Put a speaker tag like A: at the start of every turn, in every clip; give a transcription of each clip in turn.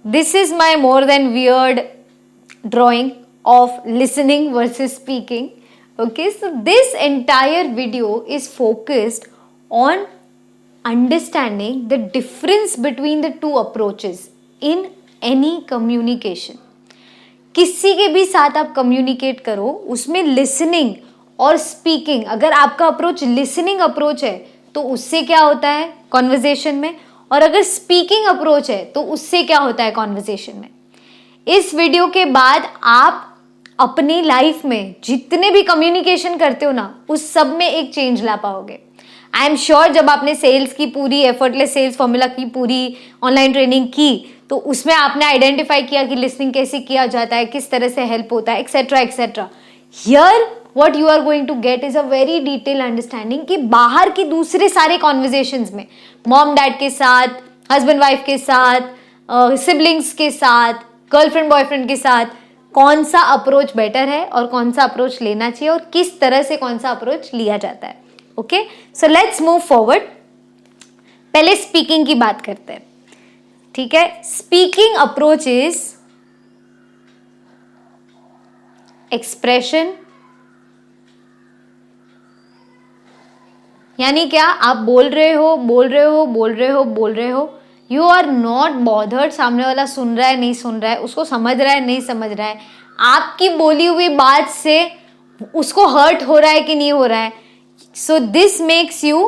A: This is my more than weird drawing of listening versus speaking. Okay, so this entire video is focused on understanding the difference between the two approaches in any communication. किसी के भी साथ आप communicate करो, उसमें listening और speaking, अगर आपका अप्रोच लिसनिंग अप्रोच है तो उससे क्या होता है कॉन्वर्जेशन में, और अगर स्पीकिंग अप्रोच है तो उससे क्या होता है कॉन्वर्जेशन में. इस वीडियो के बाद आप अपनी लाइफ में जितने भी कम्युनिकेशन करते हो ना, उस सब में एक चेंज ला पाओगे. आई एम श्योर जब आपने सेल्स की पूरी एफर्टलेस सेल्स फॉर्मूला की पूरी ऑनलाइन ट्रेनिंग की तो उसमें आपने आइडेंटिफाई किया कि लिसनिंग कैसे किया जाता है, किस तरह से हेल्प होता है, etcetera etcetera. Here what you are going to get is a very detailed understanding कि बाहर की दूसरे सारे कॉन्वर्जेशंस में मॉम डैड के साथ, हस्बैंड वाइफ के साथ, सिबलिंग्स के साथ, गर्लफ्रेंड बॉयफ्रेंड के साथ कौन सा अप्रोच बेटर है और कौन सा अप्रोच लेना चाहिए और किस तरह से कौन सा अप्रोच लिया जाता है. Okay, so let's move forward. पहले स्पीकिंग की बात करते हैं. ठीक है, स्पीकिंग अप्रोच इज एक्सप्रेशन. यानी क्या, आप बोल रहे हो, यू आर नॉट बॉदर्ड सामने वाला सुन रहा है नहीं सुन रहा है, उसको समझ रहा है नहीं समझ रहा है, आपकी बोली हुई बात से उसको हर्ट हो रहा है कि नहीं हो रहा है. So this makes you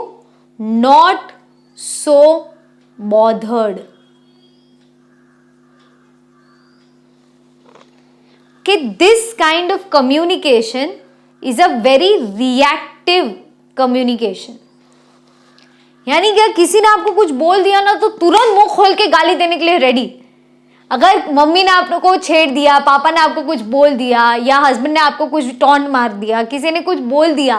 A: not so bothered. कि this kind of communication is a very reactive communication. यानी क्या, किसी ने आपको कुछ बोल दिया ना तो तुरंत मुंह खोल के गाली देने के लिए रेडी. अगर मम्मी ने आपको छेड़ दिया, पापा ने आपको कुछ बोल दिया, या हस्बैंड ने आपको कुछ टॉन्ट मार दिया, किसी ने कुछ बोल दिया,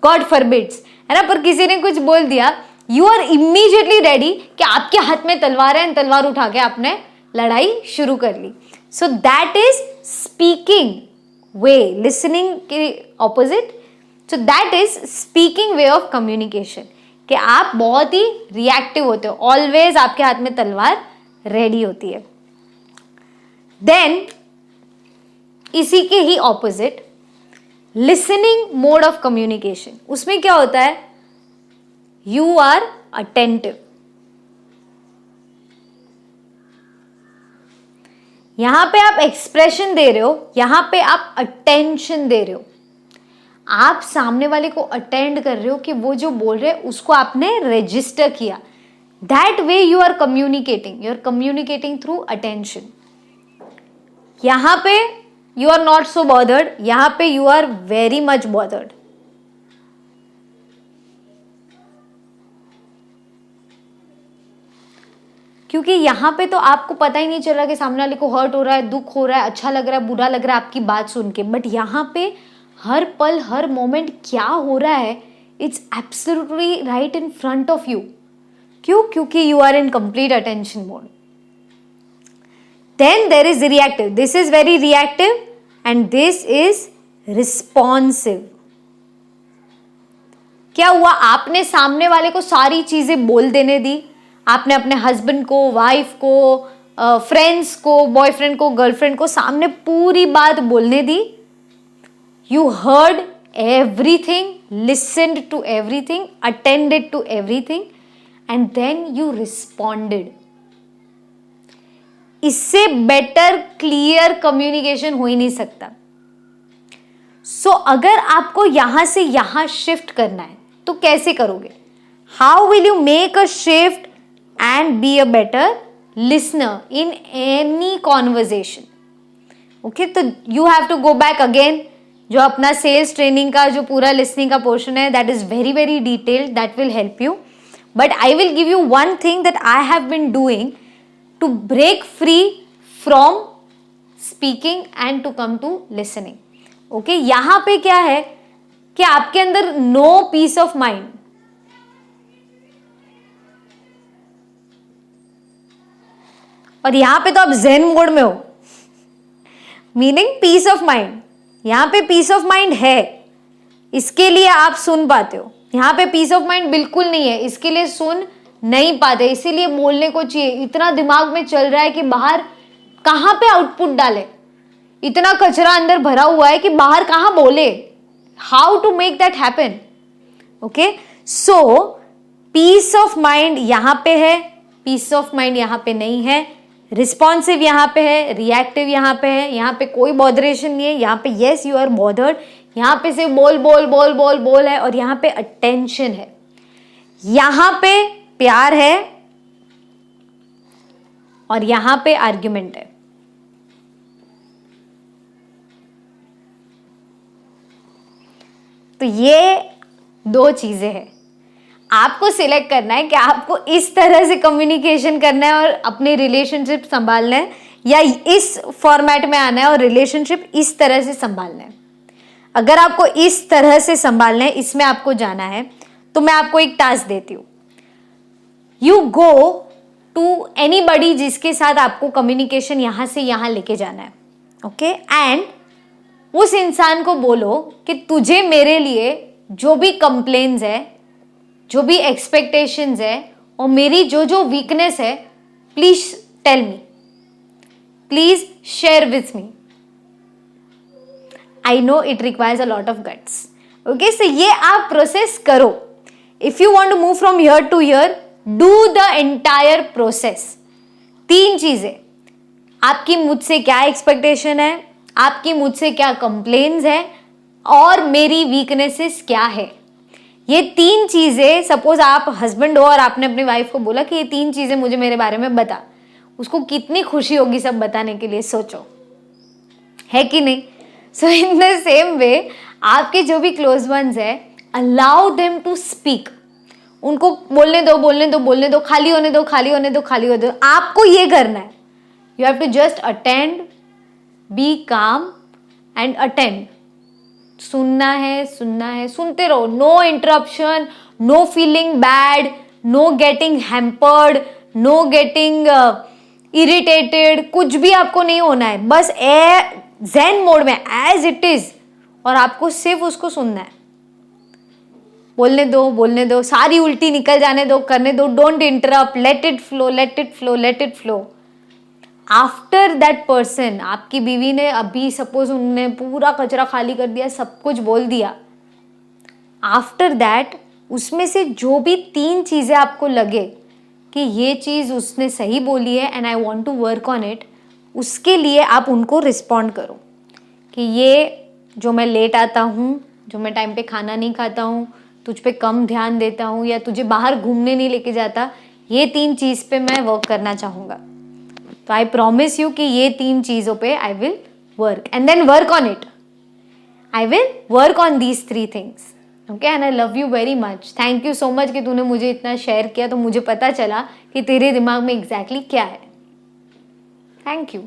A: गॉड फॉरबिड्स, है ना, पर किसी ने कुछ बोल दिया, यू आर इमीडिएटली रेडी कि आपके हाथ में तलवार है, तलवार उठा के आपने लड़ाई शुरू कर ली. So that is speaking way, listening के opposite. So that is speaking way of communication, कि आप बहुत ही रिएक्टिव होते हो, ऑलवेज आपके हाथ में तलवार रेडी होती है. देन इसी के ही opposite listening mode of communication, उसमें क्या होता है, यू आर अटेंटिव. यहां पे आप एक्सप्रेशन दे रहे हो, यहां पे आप अटेंशन दे रहे हो. आप सामने वाले को अटेंड कर रहे हो कि वो जो बोल रहे हैं उसको आपने रजिस्टर किया. That way you are communicating through attention. यहां पे you are not so bothered, यहां पे you are very much bothered. क्योंकि यहां पे तो आपको पता ही नहीं चल रहा कि सामने वाले को हर्ट हो रहा है, दुख हो रहा है, अच्छा लग रहा है, बुरा लग रहा है आपकी बात सुन के. बट यहां पे हर पल हर मोमेंट क्या हो रहा है, it's absolutely right in front of you. क्यों? क्योंकि you are in complete attention mode. Then there is reactive. This is very reactive and this is responsive. क्या हुआ, आपने सामने वाले को सारी चीजें बोल देने दी, आपने अपने हस्बैंड को, वाइफ को, फ्रेंड्स को, बॉयफ्रेंड को, गर्लफ्रेंड को सामने पूरी बात बोलने दी. You heard everything, listened to everything, attended to everything, and then you responded. इससे बेटर क्लियर कम्युनिकेशन हो ही नहीं सकता. सो अगर आपको यहां से यहां शिफ्ट करना है तो कैसे करोगे? How will you make a shift and be a better listener in any conversation? Okay, तो you have to go back again. जो अपना सेल्स ट्रेनिंग का जो पूरा लिसनिंग का पोर्शन है, that is very very detailed, that will help you. But I will give you one thing that I have been doing to break free from speaking and to come to listening. Okay, यहां पे क्या है कि आपके अंदर no piece of mind. और यहां पे तो आप ज़ेन मोड में हो, मीनिंग पीस ऑफ माइंड. यहां पे पीस ऑफ माइंड है, इसके लिए आप सुन पाते हो. यहां पे पीस ऑफ माइंड बिल्कुल नहीं है, इसके लिए सुन नहीं पाते, इसीलिए बोलने को चाहिए। इतना दिमाग में चल रहा है कि बाहर कहाँ पे आउटपुट डाले, इतना कचरा अंदर भरा हुआ है कि बाहर कहाँ बोले। How to make that happen? Okay, so peace of mind यहां पे है, पीस ऑफ माइंड यहां पे नहीं है, रिस्पॉन्सिव यहां पे है, रिएक्टिव यहां पे है, यहां पे कोई बॉदरेशन नहीं है, यहां पे यस यू आर बॉदर्ड, यहां पे सिर्फ बोल बोल बोल बोल बोल है, और यहां पे अटेंशन है, यहां पे प्यार है, और यहां पे आर्ग्यूमेंट है। तो ये दो चीजें हैं, आपको सिलेक्ट करना है कि आपको इस तरह से कम्युनिकेशन करना है और अपने रिलेशनशिप संभालना है, या इस फॉर्मेट में आना है और रिलेशनशिप इस तरह से संभालना है। अगर आपको इस तरह से संभालना है, इसमें आपको जाना है, तो मैं आपको एक टास्क देती हूं। यू गो टू एनीबडी जिसके साथ आपको कम्युनिकेशन यहां से यहां लेके जाना है, ओके, एंड उस इंसान को बोलो कि तुझे मेरे लिए जो भी कंप्लेन्स है, जो भी एक्सपेक्टेशंस है, और मेरी जो जो वीकनेस है, please tell me, please share with me. I know it requires a lot of guts, okay, so ये आप प्रोसेस करो। If you want to move from here to here, do the entire process. 3 चीजें, आपकी मुझसे क्या expectation है, आपकी मुझसे क्या कंप्लेन्स है, और मेरी वीकनेसेस क्या है। ये 3 चीजें, सपोज आप हस्बैंड हो और आपने अपनी वाइफ को बोला कि ये 3 चीजें मुझे मेरे बारे में बता, उसको कितनी खुशी होगी सब बताने के लिए, सोचो, है कि नहीं? सो इन द सेम वे, आपके जो भी क्लोज वंस है, अलाउ देम टू स्पीक। उनको बोलने दो बोलने दो बोलने दो, खाली होने दो खाली होने दो खाली होने दो। आपको ये करना है, you have to just attend, be calm and attend. सुनना है, सुनते रहो, no interruption, no feeling bad, no getting hampered, no getting irritated, कुछ भी आपको नहीं होना है। बस ज़ेन मोड में एज इट इज, और आपको सिर्फ उसको सुनना है। बोलने दो, सारी उल्टी निकल जाने दो, करने दो, don't interrupt, let it flow, let it flow, let it flow. After that person, आपकी बीवी ने अभी सपोज उन्होंने पूरा कचरा खाली कर दिया, सब कुछ बोल दिया, आफ्टर दैट उसमें से जो भी 3 चीजें आपको लगे कि ये चीज उसने सही बोली है and I want to work on it, उसके लिए आप उनको रिस्पॉन्ड करो कि ये जो मैं लेट आता हूँ, जो मैं टाइम पे खाना नहीं खाता हूँ, तुझ पे कम ध्यान देता हूँ, या तुझे बाहर घूमने नहीं लेके जाता, ये 3 चीज पे मैं वर्क करना चाहूँगा। तो आई प्रॉमिस यू कि ये 3 चीजों पे I will work, and then work on it. I will work on these 3 things, okay, and I love you very much. Thank you so much कि तूने मुझे इतना शेयर किया, तो मुझे पता चला कि तेरे दिमाग में एग्जैक्टली क्या है। Thank you.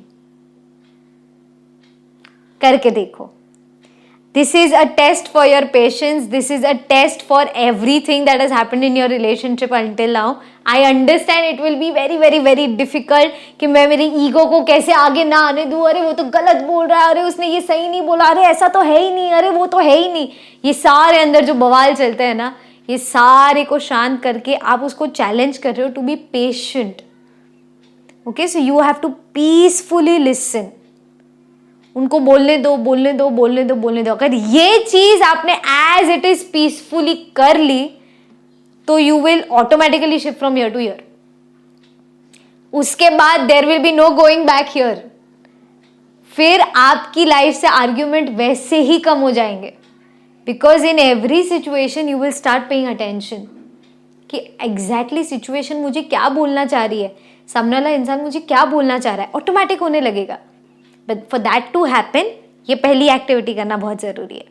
A: करके देखो। This is a test for your patience. This is a test for everything that has happened in your relationship until now. I understand it will be very very very difficult कि मैं मेरी ego को कैसे आगे ना आने दूँ। अरे वो तो गलत बोल रहा है, अरे उसने ये सही नहीं बोला, अरे ऐसा तो है ही नहीं, अरे वो तो है ही नहीं। ये सारे अंदर जो बवाल चलते हैं ना, ये सारे को शांत करके आप उसको चैलेंज कर रहे हो to be patient. Okay, so you have to peacefully listen. उनको बोलने दो बोलने दो बोलने दो बोलने दो। अगर ये चीज आपने एज इट इज पीसफुली कर ली, तो you will automatically shift from ear to ear. उसके बाद there will be no going back here. फिर आपकी लाइफ से आर्ग्यूमेंट वैसे ही कम हो जाएंगे, because in every situation you will start paying attention कि एग्जैक्टली सिचुएशन मुझे क्या बोलना चाह रही है, सामने वाला इंसान मुझे क्या बोलना चाह रहा है, ऑटोमेटिक होने लगेगा। But for that to happen, ये पहली एक्टिविटी करना बहुत ज़रूरी है।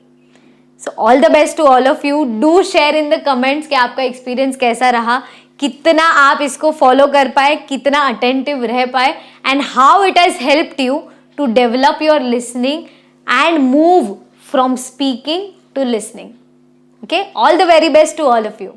A: So all the best to all of you. Do share in the comments कि आपका एक्सपीरियंस कैसा रहा, कितना आप इसको फॉलो कर पाए, कितना अटेंटिव रह पाए, and how it has helped you to develop your listening and move from speaking to listening. Okay, all the very best to all of you.